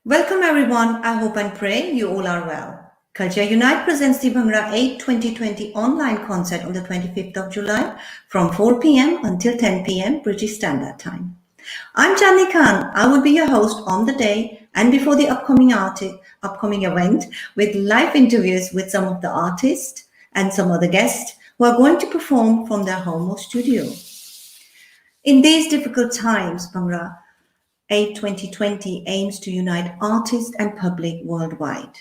Welcome everyone. I hope and pray you all are well. Culture Unite presents the Bhangra Aid 2020 online concert on the 25th of July from 4 p.m. until 10 p.m. British Standard Time. I'm Chandni Kahn. I will be your host on the day and before the upcoming event with live interviews with some of the artists and some other guests who are going to perform from their home or studio. In these difficult times, Bhangra Aid 2020 aims to unite artists and public worldwide.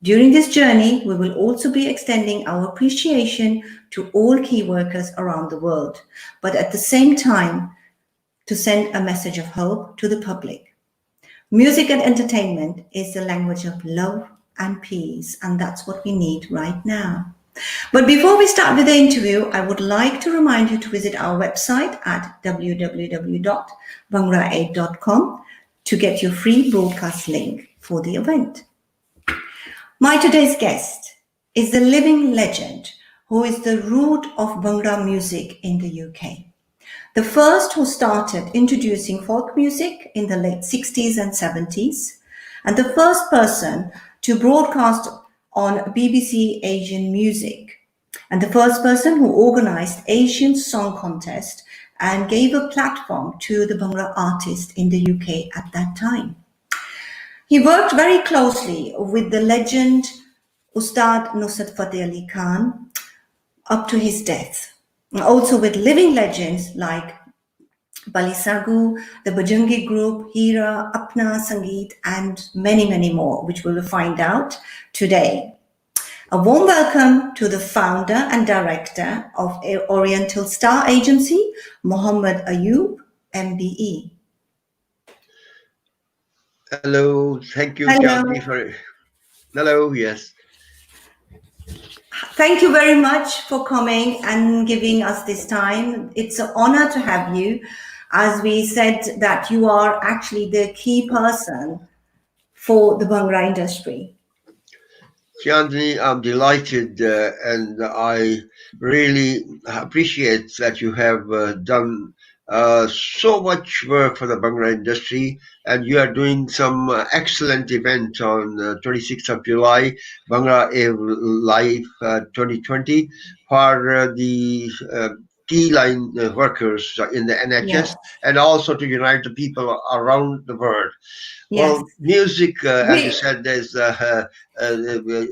During this journey, we will also be extending our appreciation to all key workers around the world, but at the same time, to send a message of hope to the public. Music and entertainment is the language of love and peace, and that's what we need right now. But before we start with the interview, I would like to remind you to visit our website at www.bhangraaid.com to get your free broadcast link for the event. My today's guest is the living legend who is the root of Bhangra music in the UK. The first who started introducing folk music in the late 60s and 70s, and the first person to broadcast on BBC Asian Music, and the first person who organized Asian Song Contest and gave a platform to the Bhangra artists in the UK at that time. He worked very closely with the legend Ustad Nusrat Fateh Ali Khan up to his death, and also with living legends like Bali Sagu, the Bajrangi Group, Hira, Apna Sangeet, and many, many more, which we will find out today. A warm welcome to the founder and director of Oriental Star Agency, Muhammad Ayyub MBE. Hello, thank you, Hello. Chandni, for. Hello, yes. Thank you very much for coming and giving us this time. It's an honor to have you. As we said, that you are actually the key person for the Bhangra industry. Chandni, I'm delighted and I really appreciate that you have done so much work for the Bhangra industry, and you are doing some excellent event on 26th of July, Bhangra Aid Live 2020 for the key line workers in the NHS, Yes. and also to unite the people around the world. Yes. Well, music, as you said, there's a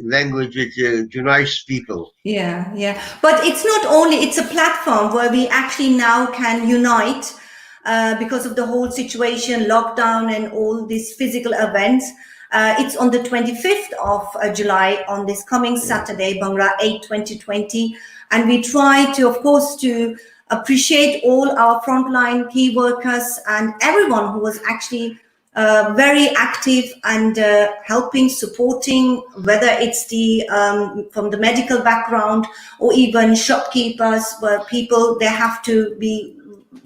language which unites people. Yeah. But it's not only, it's a platform where we actually now can unite because of the whole situation, lockdown and all these physical events. It's on the 25th of July, on this coming Saturday, Bhangra Aid 2020. And we try to, of course, to appreciate all our frontline key workers and everyone who was actually very active and helping, supporting, whether it's the from the medical background or even shopkeepers, where people, they have to be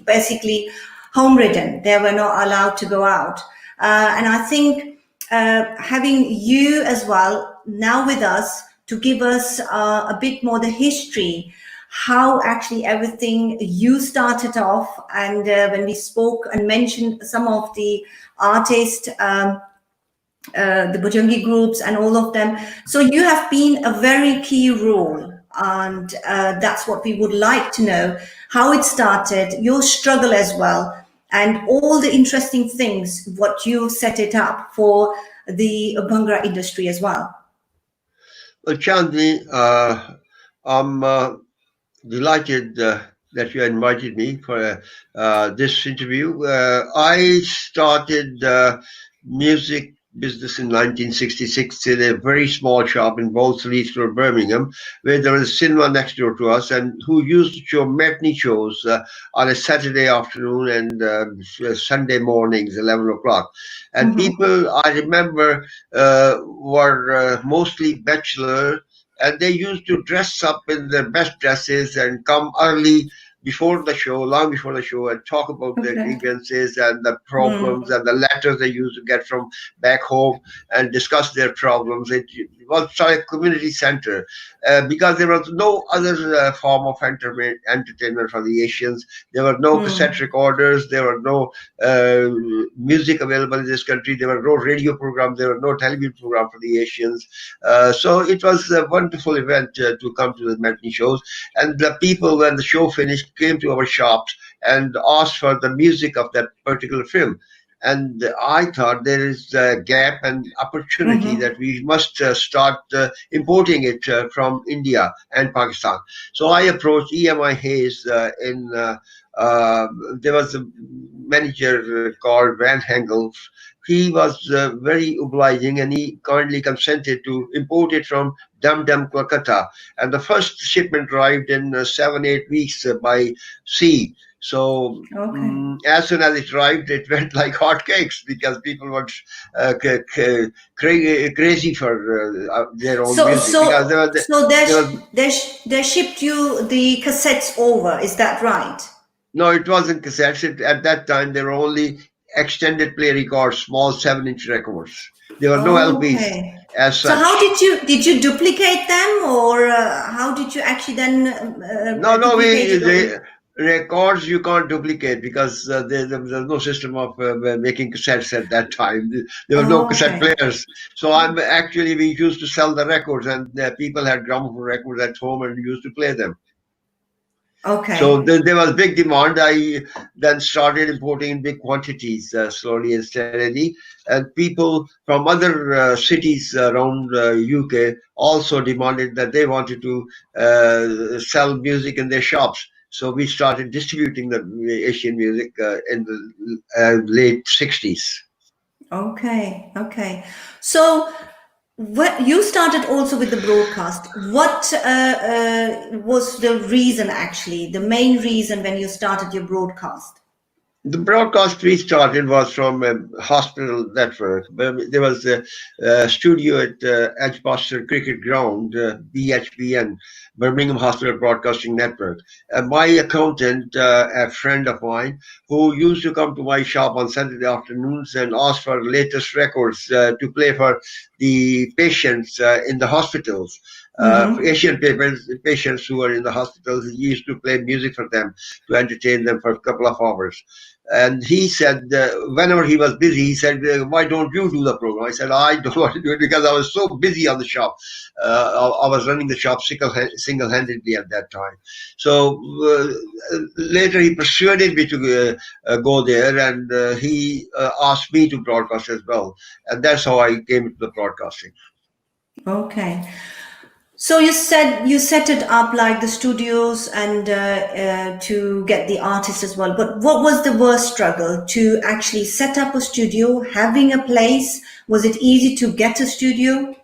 basically home ridden. They were not allowed to go out. And I think having you as well now with us to give us a bit more the history, how actually everything you started off, and when we spoke and mentioned some of the artists, the Bajrangi groups and all of them. So you have been a very key role, and that's what we would like to know, how it started, your struggle as well, and all the interesting things, what you set it up for the Bhangra industry as well. Well, Chandni, I'm delighted that you invited me for this interview. I started music business in 1966 in a very small shop in Bolsley Road, Birmingham, where there was a cinema next door to us, and who used to show matinee shows on a Saturday afternoon and Sunday mornings, 11 o'clock. And people, I remember, were mostly bachelor, and they used to dress up in their best dresses and come early before the show, long before the show, and talk about their Okay. grievances and the Mm. problems and the letters they used to get from back home and discuss their problems. It was a community center because there was no other form of entertainment for the Asians. There were no cassette Mm. recorders. There were no uh, music available in this country. There were no radio programs. There were no television program for the Asians. So it was a wonderful event to come to the matinee shows. And the people, when the show finished, came to our shops and asked for the music of that particular film. And I thought there is a gap and opportunity Mm-hmm. that we must start importing it from India and Pakistan. So I approached EMI Hayes uh, there was a manager called Van Hengel. He was very obliging and he kindly consented to import it from Dum Dum, Kolkata. And the first shipment arrived in 7, 8 weeks by sea. So Okay. as soon as it arrived, it went like hotcakes because people were crazy for their own So music because so so there was they shipped you the cassettes over. Is that right? no, it wasn't cassettes. At that time, there were only extended play records, small 7-inch records. There were no LPs Okay. as So how such. did you duplicate them, or how did you actually then No, no, duplicate it? the records you can't duplicate because there's no system of making cassettes at that time. There were no cassette Okay. players. So we used to sell the records, and people had gramophone records at home and used to play them. So Okay. there was big demand. I then started importing in big quantities, slowly and steadily. And people from other cities around UK also demanded that they wanted to sell music in their shops. So we started distributing the Asian music in the late 60s. Okay. Okay. So what you started also with the broadcast. What was the reason actually, the main reason when you started your broadcast? The broadcast we started was from a hospital network. There was a studio at Edgbaston Cricket Ground, BHBN, Birmingham Hospital Broadcasting Network. And my accountant, a friend of mine, who used to come to my shop on Saturday afternoons and ask for latest records to play for the patients in the hospitals. For Mm-hmm. patients who are in the hospitals, he used to play music for them to entertain them for a couple of hours. And he said, whenever he was busy, he said, why don't you do the program? I said, I don't want to do it because I was so busy on the shop. I was running the shop single-handedly at that time. So later he persuaded me to go there and he asked me to broadcast as well. And that's how I came into the broadcasting. Okay. So you said you set it up like the studios and to get the artists as well. But what was the worst struggle to actually set up a studio, having a place? Was it easy to get a studio?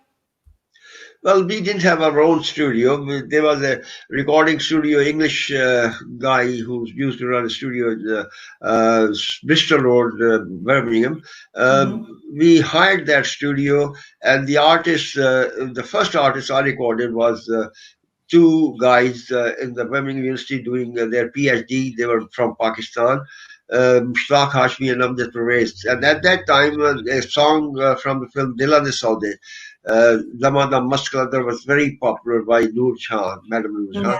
Well, we didn't have our own studio. There was a recording studio, English guy who used to run a studio at Bristol Road, Birmingham. Hmm. We hired that studio, and the first artist I recorded was two guys in the Birmingham University doing their PhD. They were from Pakistan. Mushtaq Hashmi and Amjad Pervez. And at that time, a song from the film Dila Ne Saude, Zamada Muskladar was very popular by Noor Jahan, Madam Noor Jahan. Yeah.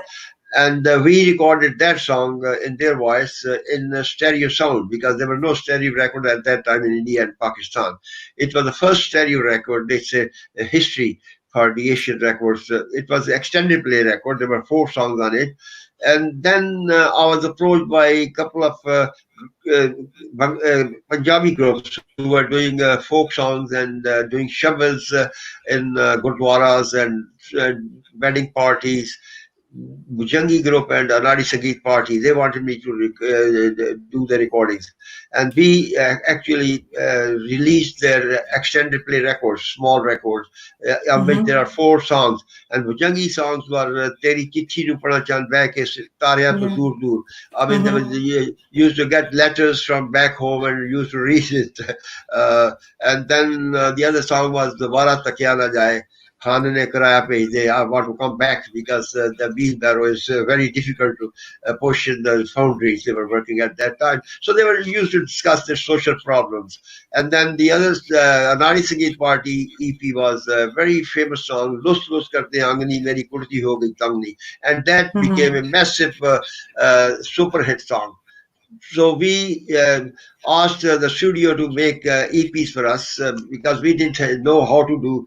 And we recorded that song in their voice in stereo sound because there were no stereo record at that time in India and Pakistan. It was the first stereo record. It's a history for the Asian records. It was an extended play record. There were 4 songs on it. And then I was approached by a couple of uh, Punjabi groups who were doing folk songs and doing shovels in gurdwaras and wedding parties. Bhujangi group and Anari Sangeet Party, they wanted me to do the recordings. And we actually released their extended play records, small records, of which there are Hmm. 4 songs. And Bhujangi songs were Teri Chichi Nu Pada Chand Beh Ke Tariya To Yeah. Dur Dur. I mean, there was, Hmm. you used to get letters from back home and used to read it. And then the other song was the Vara Takya Na Jaye. खाने ने कराया पे they want to come back because the wheelbarrow is very difficult to push in the foundries they were working at that time. So they were used to discuss their social problems. And then the others, Anari Sangeet Party EP was a very famous song, Lus Lus Karte Angani Meri Kurti Ho Gayi Tangni. And that became a massive super hit song. So we asked the studio to make EPs for us because we didn't know how to do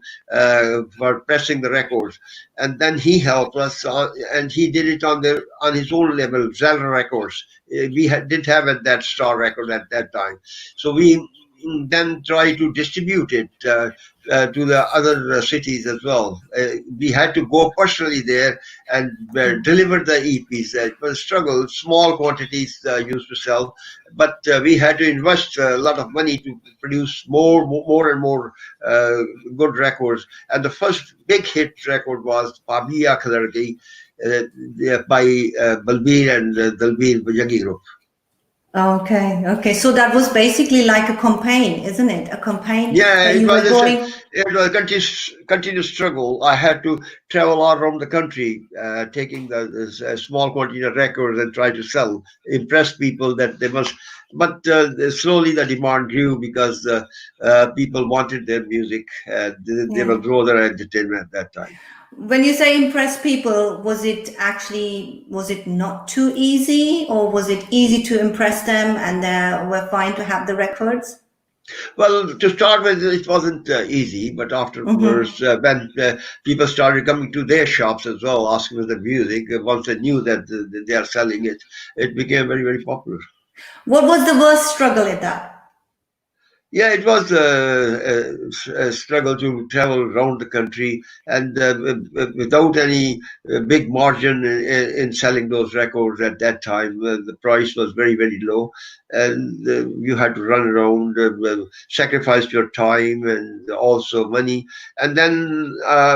for pressing the records. And then he helped us, and he did it on his own level, Zelda Records. Didn't have that Star record at that time, so we then try to distribute it to the other cities as well. We had to go personally there and deliver the EPs. It was a struggle. Small quantities used to sell, but we had to invest a lot of money to produce more and more good records. And the first big hit record was Pabiya Khadargi by Balbir and Dalbir Bhajangi Group. Okay, okay. So that was basically like a campaign, isn't it? A campaign Yeah, that it you were was going. a continuous struggle. I had to travel all around the country, taking the small quantity of records and try to sell, impress people that they must. But slowly the demand grew because people wanted their music. They Yeah. will grow their entertainment at that time. When you say impress people, was it not too easy, or was it easy to impress them and they were fine to have the records? Well, to start with, it wasn't easy, but afterwards, when people started coming to their shops as well, asking for the music, once they knew that they are selling it, it became very, very popular. What was the worst struggle at that? Yeah, it was a struggle to travel around the country and without any big margin in selling those records at that time. The price was very, very low, and you had to run around, sacrifice your time and also money. And then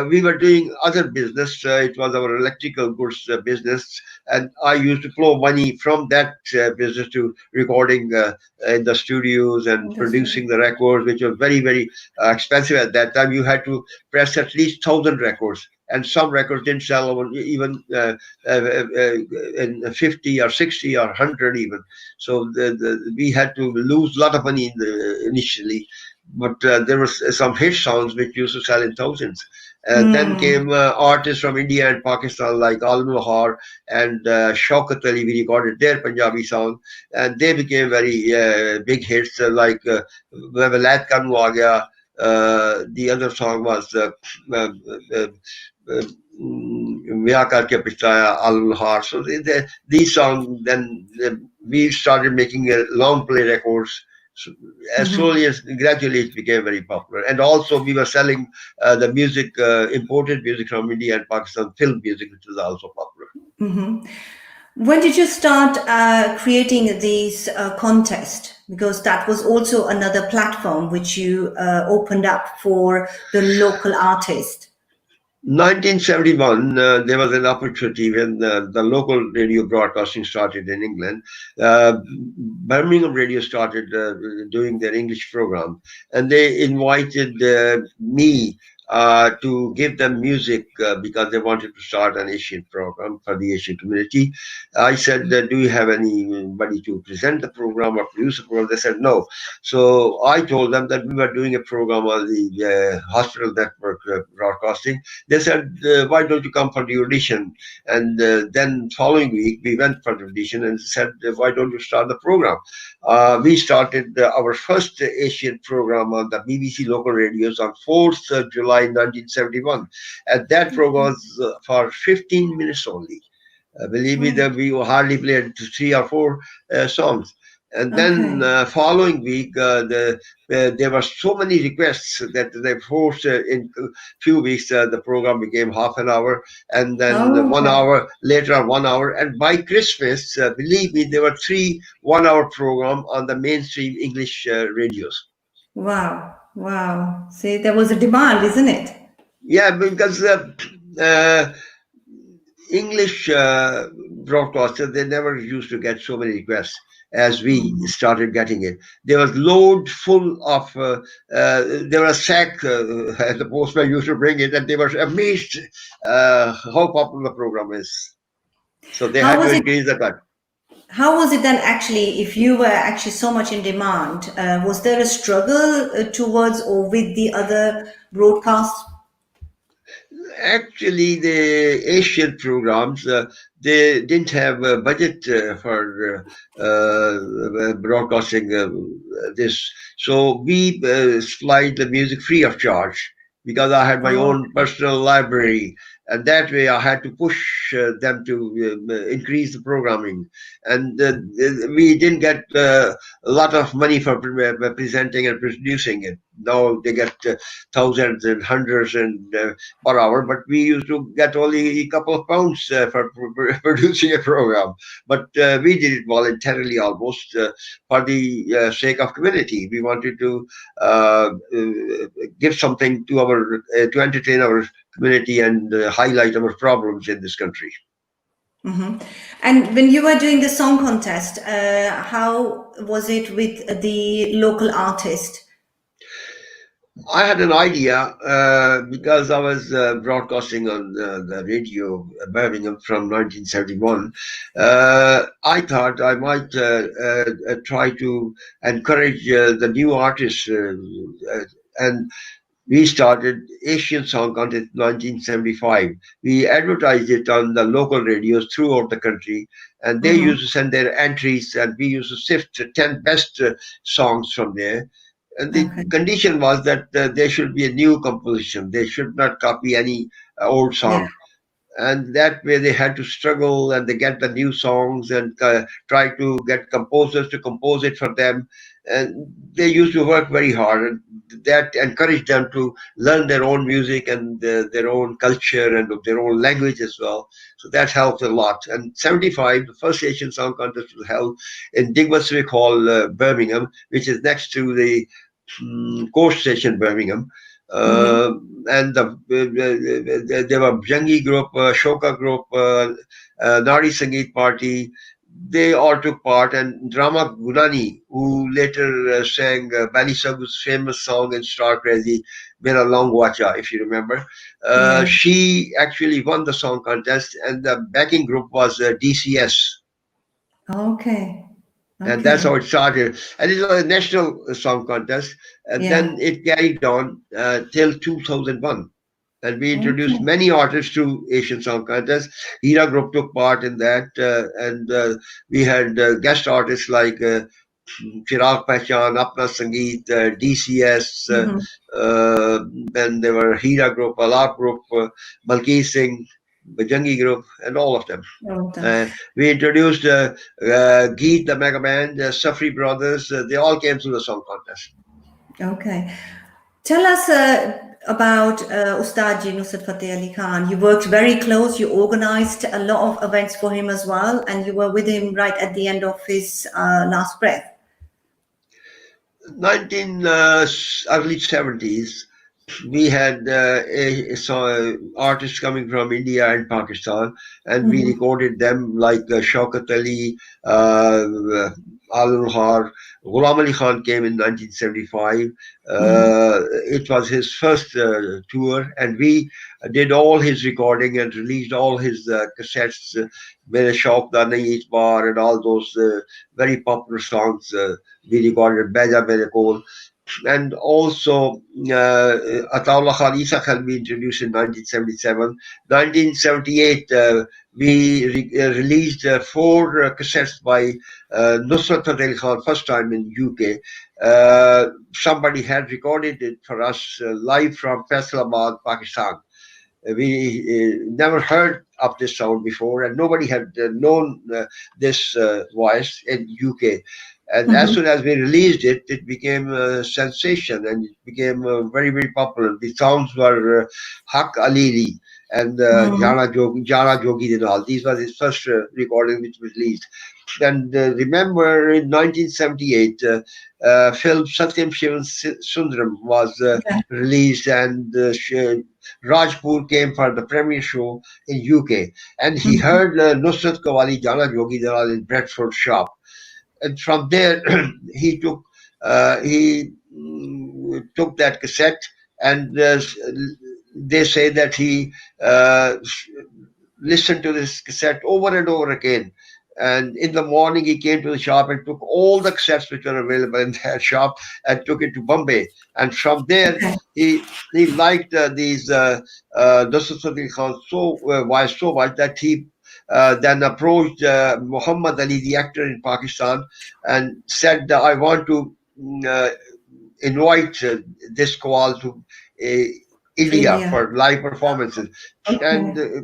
we were doing other business. It was our electrical goods business, and I used to flow money from that business to recording in the studios and Understood. producing the records, which was very, very expensive at that time. You had to press at least 1,000 records, and some records didn't sell even in 50 or 60 or 100 even. So we had to lose a lot of money initially, but there was some hit songs which used to sell in thousands. Then came artists from India and Pakistan like Alam Lahore and Shaukat Ali. We recorded their Punjabi song, and they became very big hits like Velayat Kanu Aa Gaya. The other song was Mia Karke Pichaya, Al Lahar. So these songs, then we started making long play records. So as slowly as gradually it became very popular, and also we were selling the music, imported music from India and Pakistan, film music, which was also popular. When did you start creating these contests? Because that was also another platform which you opened up for the local artist. 1971, there was an opportunity when the local radio broadcasting started in England. Birmingham Radio started doing their English program, and they invited me to give them music because they wanted to start an Asian program for the Asian community. I said, "Do you have anybody to present the program or produce the program?" They said, "No." So I told them that we were doing a program on the hospital network broadcasting. They said, "Why don't you come for the audition?" And then following week, we went for the audition and said, "Why don't you start the program?" We started our first Asian program on the BBC local radios on 4th July 1971. And that program was for 15 minutes only. Believe me, that we hardly played three or four songs. And then Okay. following week, there were so many requests that they forced in a few weeks. The program became half an hour, and then one Okay. hour later, 1 hour. And by Christmas, believe me, there were three 1 hour program on the mainstream English radios. Wow. Wow. See, there was a demand, isn't it? Yeah, because uh, English broadcasters, they never used to get so many requests. as we Mhm. started getting it. There was load full of, there was a sack, as the postman used to bring it, and they were amazed how popular the program is. So they How had to was it? increase the cut. How was it then actually, if you were actually so much in demand, was there a struggle towards or with the other broadcasts? Actually, the Asian programs, they didn't have a budget for broadcasting this. So we supplied the music free of charge because I had my Oh, own personal library. And that way I had to push them to increase the programming. And we didn't get a lot of money for presenting and producing it. Now they get thousands and hundreds and per hour, but we used to get only a couple of pounds for producing a program. But we did it voluntarily almost for the sake of community. We wanted to give something to our to entertain our community and highlight our problems in this country. hmm. And when you were doing the song contest, how was it with the local artist? I had an idea because I was broadcasting on the radio Birmingham from 1971. I thought I might try to encourage the new artists, and we started Asian Song Contest 1975. We advertised it on the local radios throughout the country, and they Hmm. used to send their entries, and we used to sift the 10 best songs from there. And the Okay. condition was that there should be a new composition. They should not copy any old Yeah. song, and that way they had to struggle and they get the new songs and try to get composers to compose it for them, and they used to work very hard, and that encouraged them to learn their own music and their own culture and their own language as well. So that helped a lot. And 75, the first Asian Song Contest was held in Digwaswick Hall, Birmingham, which is next to the coast station Birmingham. Hmm. uh, and there were Bhangi group, Shoka group, Nari Sangeet Party. They all took part, and Drama Gunani, who later sang Bali Sagu's famous song in Star Crazy, Mera Long Wacha, if you remember. Yeah. She actually won the song contest, and the backing group was DCS, Okay. and that's how Okay. it started. And it was a national song contest, and then Yeah. it carried on till 2001. And we introduced Okay. many artists to Asian Song Contest. Hira Group took part in that, and we had guest artists like Chirag Pehchan, Apna Sangeet, DCS, Hmm. then there were Hira Group, Alap Group, Malki Singh, Bajangi Group, and all of them. Well done. We introduced Geet, the mega band, Safri Brothers. They all came to the song contest. Okay. Tell us about Ustadji Nusrat Fateh Ali Khan. You worked very close. You organized a lot of events for him as well, and you were with him right at the end of his last breath. 19 early 70s, we had artists coming from India and Pakistan, and we Hmm. recorded them like Shaukat Ali, uh, Alul Har. Ghulam Ali Khan came in 1975. Hmm. It was his first tour, and we did all his recording and released all his cassettes, Mere Shauk Da Nahi Is Bar, and all those very popular songs. We recorded Beja Mere Kol, and also Ataullah Khan Isa Khan we introduced in 1977. 1978, we released four cassettes by Nusrat Fateh Ali Khan, first time in UK. Somebody had recorded it for us live from Faisalabad, Pakistan. We never heard of this sound before, and nobody had known this voice in UK. And as Hmm. soon as we released it, it became a sensation, and it became very, very popular. The songs were Hak Alili and Hmm. Jana Jogi and all. These were his first recording which was released. And remember, in 1978, film Satyam Shivan Sundaram was Yeah. released, and Rajpur came for the premiere show in UK, and he Hmm. heard Nusrat Kawali Jana Jogi Dalal in Bradford shop. and from there he took took that cassette, and they say that he uh, listened to this cassette over and over again. And in the morning, he came to the shop and took all the cassettes which were available in that shop and took it to Bombay. And from there, Okay. he liked these Nusrat Khan so much that he then approached Muhammad Ali, the actor in Pakistan, and said, "I want to invite this Kawal to uh, To India India. for live performances." And Okay.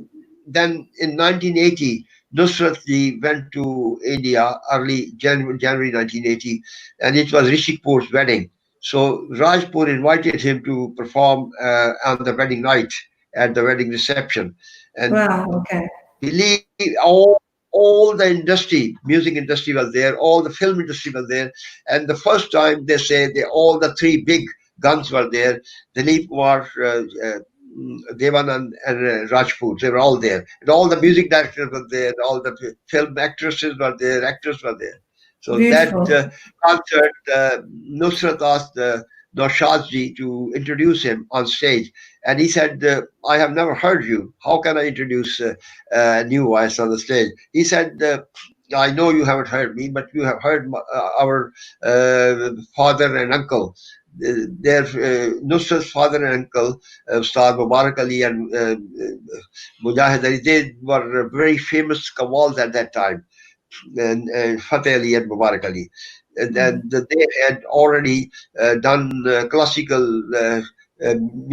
then in 1980, Nusrat Ji went to India early January 1980, and it was Rishi Kapoor's wedding. So Rajpur invited him to perform on the wedding night at the wedding reception. And Wow. Okay. believe all the industry, music industry was there, all the film industry was there, and the first time they say all the three big guns were there. Dilip Kumar, Devan and Rajput, they were all there, and all the music directors were there, all the film actresses were there, actors were there. So that Beautiful. concert, Nusrat asked Naushadji to introduce him on stage, and he said, "I have never heard you. How can I introduce new voice on the stage?" He said, "I know you haven't heard me, but you have heard our father and uncle. Their Nusrat's father and uncle, Ustad Mubarak Ali and Mujahid Ali, they were very famous Qawwals at that time, and Fateh Ali and Mubarak Ali. Mm. And they had already done classical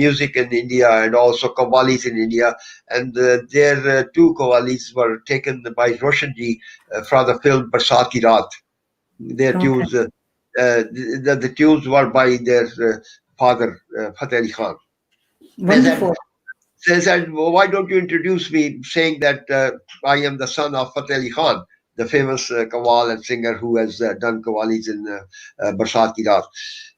music in India and also Qawwalis in India. And their two Qawwalis were taken by Roshanji from the film Barsat Ki Raat. Their Okay. tunes, the tunes were by their father, Fateh Ali Khan. They said, Wonderful. "Well, why don't you introduce me, saying that I am the son of Fateh Ali Khan, the famous Qawwal and singer who has done Qawwalis in Barsat Ki Raat."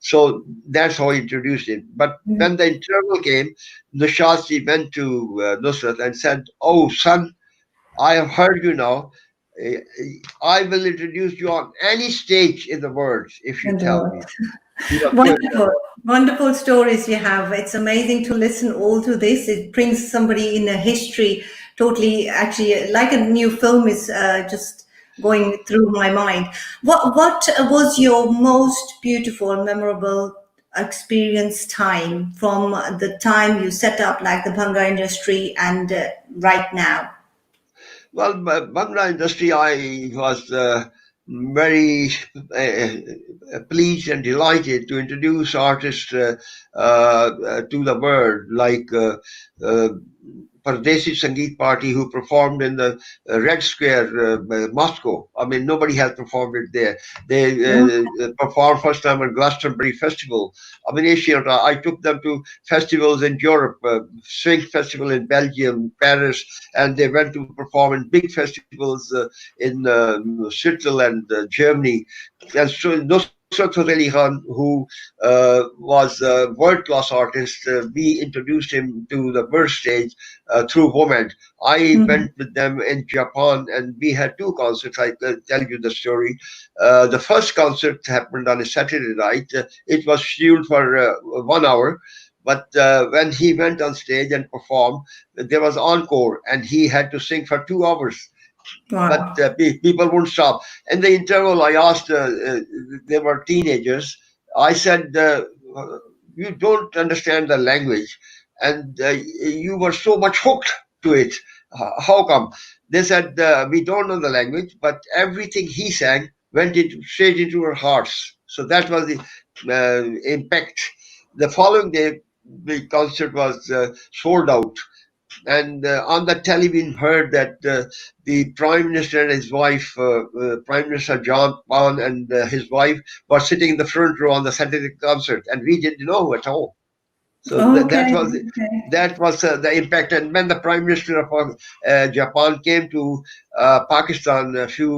So that's how he introduced him. But Mm. when the interval came, Nushazi went to Nusrat and said, "Oh, son, I have heard you now. Uh, I will introduce you on any stage in the world if you tell Wonderful. me." He was so Wonderful. impressed. Wonderful stories you have. It's amazing to listen all to this. It brings somebody in a history totally, actually, like a new film is just going through my mind. What was your most beautiful, memorable experience time from the time you set up like the Bhangra industry and right now? Well, Bhangra industry, I was very pleased and delighted to introduce artists to the world, like uh, Pardesi Sangeet Party, who performed in the Red Square, Moscow. I mean, nobody has performed it there. They performed first time at Glastonbury Festival. I mean, Asia. I took them to festivals in Europe, Swing Festival in Belgium, Paris, and they went to perform in big festivals in Switzerland, Germany. And so Nusrat Fateh Ali Khan, who was a world-class artist, we introduced him to the world stage through Woman. I Mhm. went with them in Japan, and we had two concerts. I tell you the story. The first concert happened on a Saturday night. It was scheduled for 1 hour. But when he went on stage and performed, there was encore, and he had to sing for 2 hours. But Wow. people wouldn't stop. In the interval, I asked, they were teenagers. I said, "You don't understand the language, and you were so much hooked to it. How come?" They said, "We don't know the language, but everything he sang went straight into our hearts." So that was the impact. The following day, the concert was sold out, and on the television heard that the prime minister and his wife, Prime Minister John Pan and his wife, were sitting in the front row on the Saturday concert, and we didn't know at all. So Okay. Okay. that was the impact. And when the Prime Minister of Japan came to Pakistan a few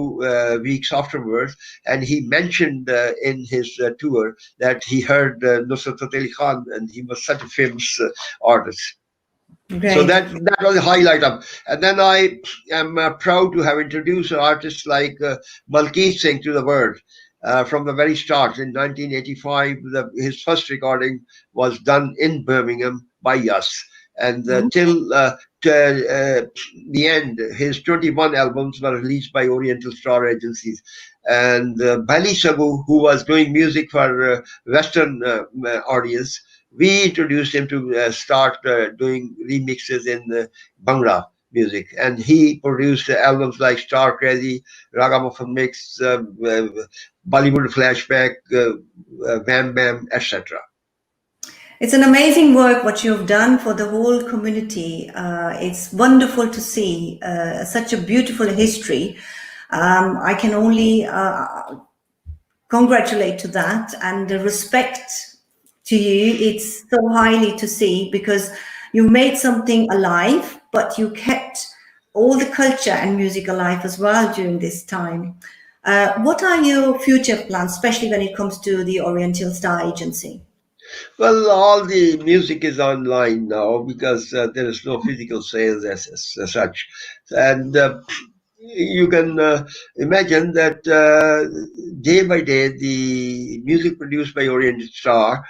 weeks afterwards, and he mentioned in his tour that he heard Nusrat Fateh Ali Khan, and he was such a famous artist. So Great. that was the highlight of. And then I am proud to have introduced artists like Malkeet Singh to the world. From the very start in 1985, his first recording was done in Birmingham by us, and Mm. till the end, his 21 albums were released by Oriental Star agencies. And Bali Sagu, who was doing music for Western audience, we introduced him to start doing remixes in Bhangra music, and he produced albums like Star Crazy, Ragamuffin Mix, Bollywood Flashback, Bam Bam, etc. It's an amazing work what you've done for the whole community. It's wonderful to see such a beautiful history. I can only congratulate to that and the respect to you. It's so highly to see because you made something alive, but you kept all the culture and music alive as well during this time. What are your future plans, especially when it comes to the Oriental Star Agency? Well, all the music is online now because there is no physical sales as such, and you can imagine that day by day the music produced by Orient Star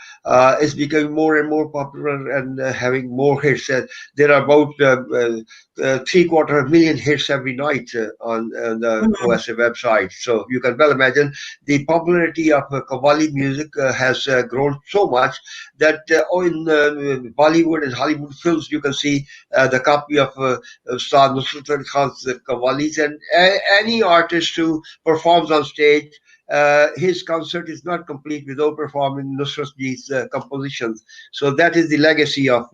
is becoming more and more popular and having more hits. There are about 750,000 hits every night on the Mm. OSA website. So you can well imagine the popularity of Qawwali music has grown so much that in Bollywood and Hollywood films you can see the copy of Ustad Nusrat Ali Khan's Qawwalis, and any artist who performs on stage, his concert is not complete without performing Nusrat Ji's compositions. So that is the legacy of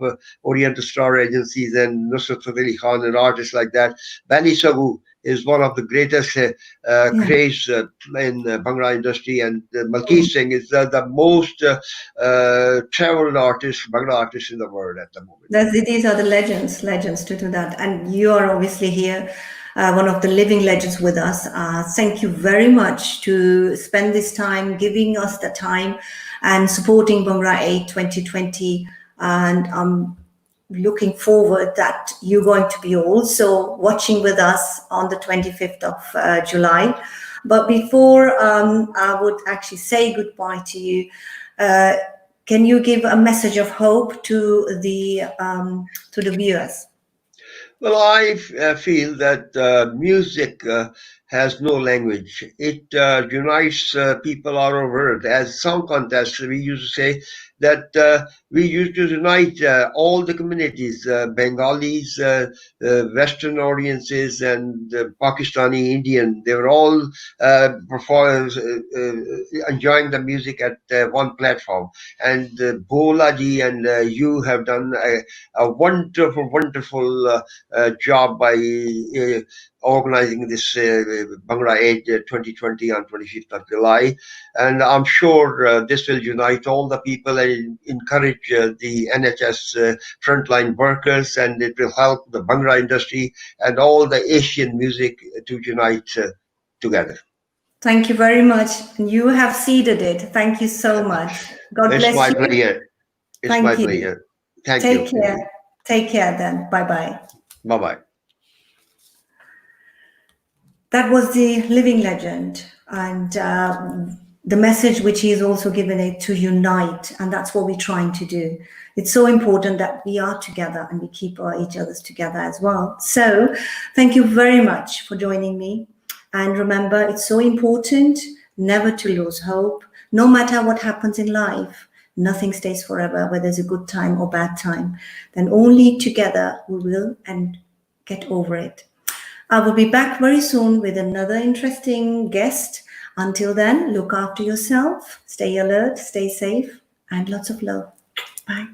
Oriental Star agencies and Nusrat Ali Khan and artists like that. Bani Sagu is one of the greatest Yeah. craze in Bhangra industry, and Malkeet Mm. Singh is the most traveled artist, Bhangra artist in the world at the moment. These are the legends to do that. And you are obviously here, one of the living legends with us. Thank you very much to spend this time, giving us the time and supporting Bhangra Aid 2020. And I'm looking forward that you're going to be also watching with us on the 25th of July. But before I would actually say goodbye to you, uh, can you give a message of hope to the viewers? Well, I feel that music has no language. It unites people all over it. As song contests, we used to say that we used to unite all the communities, Bengalis, Western audiences, and Pakistani, Indian. They were all enjoying the music at one platform. And Bola ji and you have done a wonderful, wonderful job by organizing this Bhangra Aid 2020 on 25th of July. And I'm sure this will unite all the people and encourage the NHS frontline workers, and it will help the Bhangra industry and all the Asian music to unite together. Thank you very much. You have seeded it. Thank you so much. God It's bless my you. pleasure. It's my Thank you. pleasure. Thank Take you care. indeed. Take care then. Bye bye. Bye bye. That was the living legend, and the message which he has also given it to unite, and that's what we're trying to do. It's so important that we are together and we keep each other's together as well. So thank you very much for joining me, and remember, it's so important never to lose hope. No matter what happens in life, nothing stays forever, whether it's a good time or bad time. Then only together we will and get over it. I will be back very soon with another interesting guest. Until then, look after yourself, stay alert, stay safe, and lots of love. Bye.